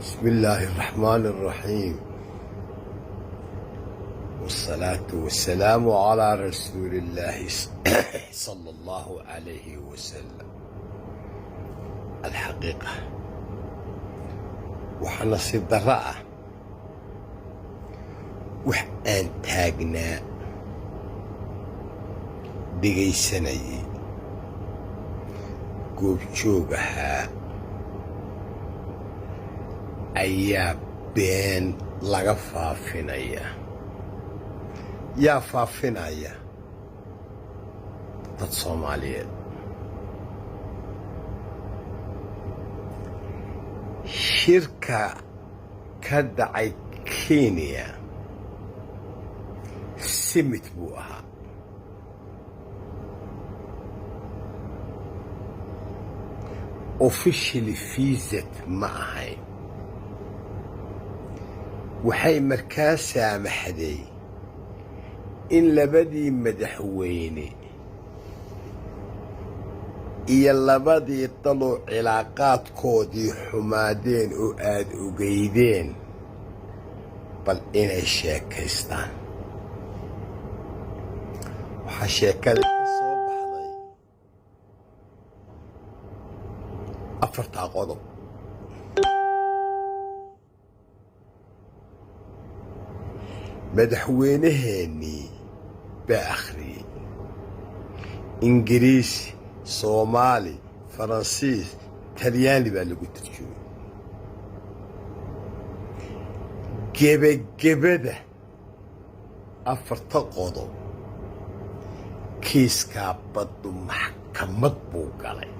بسم الله الرحمن الرحيم، والصلاة والسلام على رسول الله صلى الله عليه وسلم. الحقيقة وحنا نصيب ضراء وحان تاقنا دقي سنة قوب شوقها ayaa been laga faafinaya. yaa faafinaya? dad Soomaaliyeed. shirka ka dhacay Kenya summit buu ahaa. officially visit ma ahayn. waxay markaa saamaxday in labadii madaxweyne iyo labadii daloo cilaaqaadkoodii xumaadeen oo aad ogeydeen bal inay sheekaystaan. waxaa sheekada ka soo baxday afartaa qodob. madaxweynaheennii baa akhriyey ingiriisi, soomaali, faransiis, talyaani baa lagu tarjumay. gebagabada afarta qodob kiiskaa baddu maxkamad buu galay.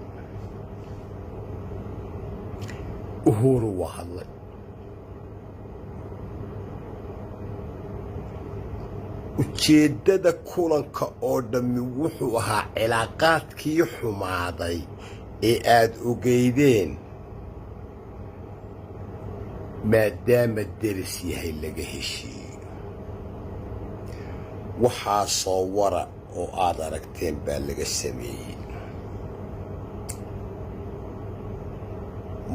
Uhuru waa hadlay. ujeeddada kulanka oo dhammi wuxuu ahaa cilaaqaadkii xumaaday ee aad ogeydeen maadaama deris yahay laga heshiiyo. waxaasoo wara oo aad aragteen baa laga sameeyey.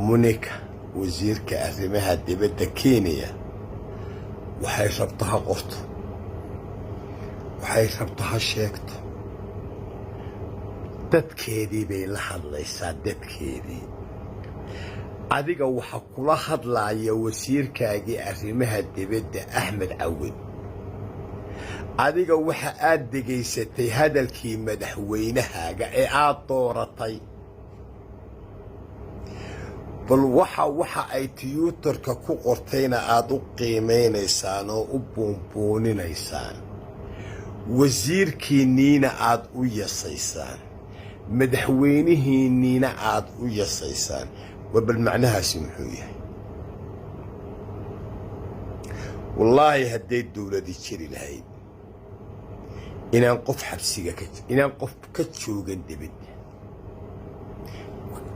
Monica, wasiirka arrimaha dibadda Kenya, waxay rabto ha qorto, waxay rabto ha sheegto. dadkeedii bay la hadlaysaa, dadkeedii. adiga waxa kula hadlaaya wasiirkaagii arrimaha dibadda Axmed Cawad. adiga waxa aad degaysatay hadalkii madaxweynahaaga ee aad dooratay. bal waxa ay tiyuutarka ku qortayna aad u qiimaynaysaan oo u buunbuuninaysaan. wasiirkiinniina aad u yasaysaan, madaxweynihiinniina aad u yasaysaan. bal macnahaasi muxuu yahay? wallaahi hadday dowladi jiri lahayd inaan qof xabsiga inaan qof ka joogan dibadda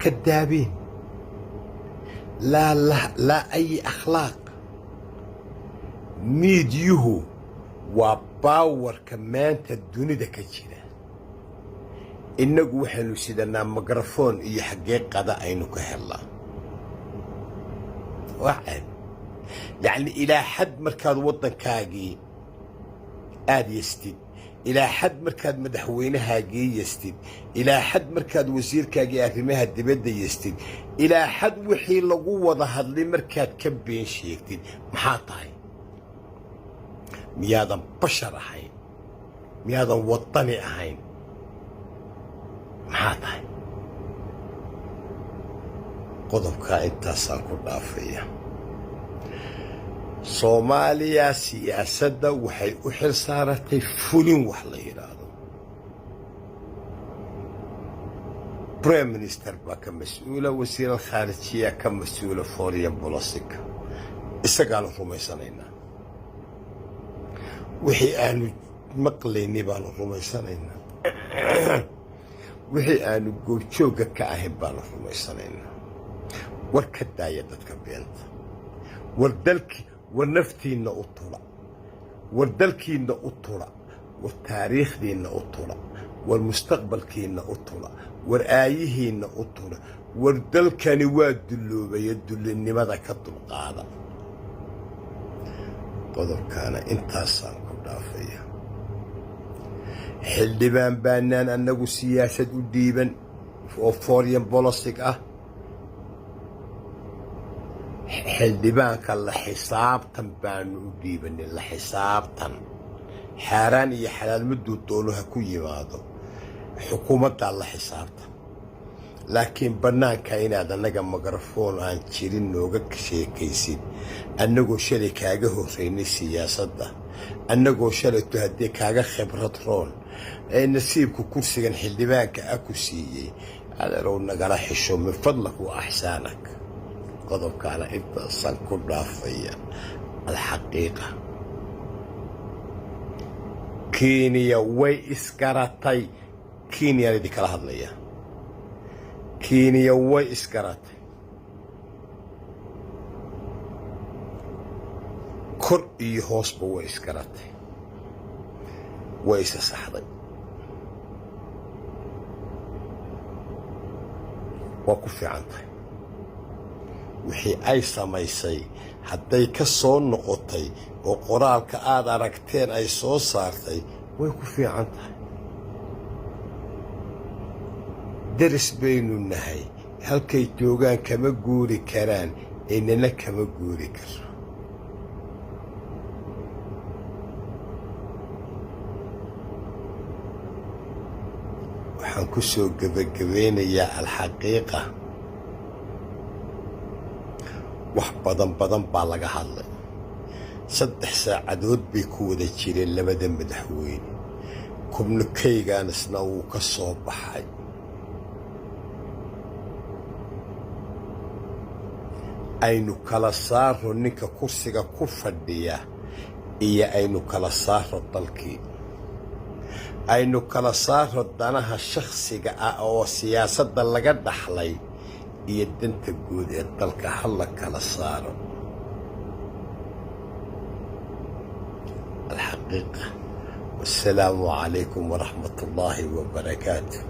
ka daabeen. laa ay akhlaaq. miidyuhu waa baawarka maanta dunida ka jira. innagu waxaynu sidanaa mikrafoon iyo xaggee qada aynu ka helnaa. waa ceeb. yacni ilaa xad markaad waddankaagii aad yastid, ilaa xad markaad madaxweynahaagii yastid, ilaa xad markaad wasiirkaagii arrimaha dibadda yastid, ilaa xad wixii lagu wada hadlay markaad ka been sheegtid. maxaa tahay? miyaadan bashar ahayn? miyaadan waddani ahayn? maxaa tahay? qodobkaa intaasaan ku dhaafaya. soomaaliya siyaasadda waxay u xil saaratay fulin wax la yidhaahdo. prime minister baa ka mas-uula, wasiir alkhaarijiya ka mas-uula, foreign policy. isagaanu rumaysanaynaa. wixii aanu maqlaynay baanu rumaysanaynaa. wixii aanu goobjoogga ka ahayn baanu rumaysanaynaa. war ka daaya dadka beenta. war dalkii war naftiinna u tula. war dalkiinna u tula. war taariikhdiinna u tula. war mustaqbalkiinna u tula. war aayihiinna u tula. wardalkani waa dulloobaya dullinimada ka dulqaada qodobkaana intaasaan ku dhaafaya xildhibaan baanaan annagu siyaasad u dhiiban oo foreign policy ah xildhibaanka la xisaabtan baanu u dhiibanay la xisaabtan xaaraan iyo xalaal miduu doono ha ku yimaado xukuumaddaa la xisaabtan laakiin bannaanka inaad annaga mikrafoon aan jirin nooga sheekaysid annagoo shalay kaaga horraynay siyaasadda annagoo shalayto haddii kaaga khibrad roon ee nasiibku kursigan xildhibaanka ah ku siiyey adeerow nagala xisho min fadlak wa axsaanak qodobkaana intaasaan ku dhaafaya alxaqiiqa kenya way isgaratay kenyaan idinkala hadlaya kenya way isgaratay kor iyo hoosba way isgaratay way isa saxday waa ku fiican tahay wixii ay samaysay hadday ka soo noqotay oo qoraalka aad aragteen ay soo saartay way ku fiican tahay daris baynu nahay halkay joogaan kama guuri karaan inana kama guuri karo waxaan ku soo gebagabeynayaa alxaqiiqa wax badan baa laga hadlay 3 saacadood bay ku wada jireen labada madaxweyne kubnakaygaanasna wuu ka soo baxay aynu kala saaro ninka kursiga ku fadhiya iyo aynu kala saaro dalkii aynu kala saaro danaha shakhsiga ah oo siyaasadda laga dhaxlay iyo danta guud ee dalka hala kala saaro الحقيقة والسلام عليكم ورحمة الله وبركاته.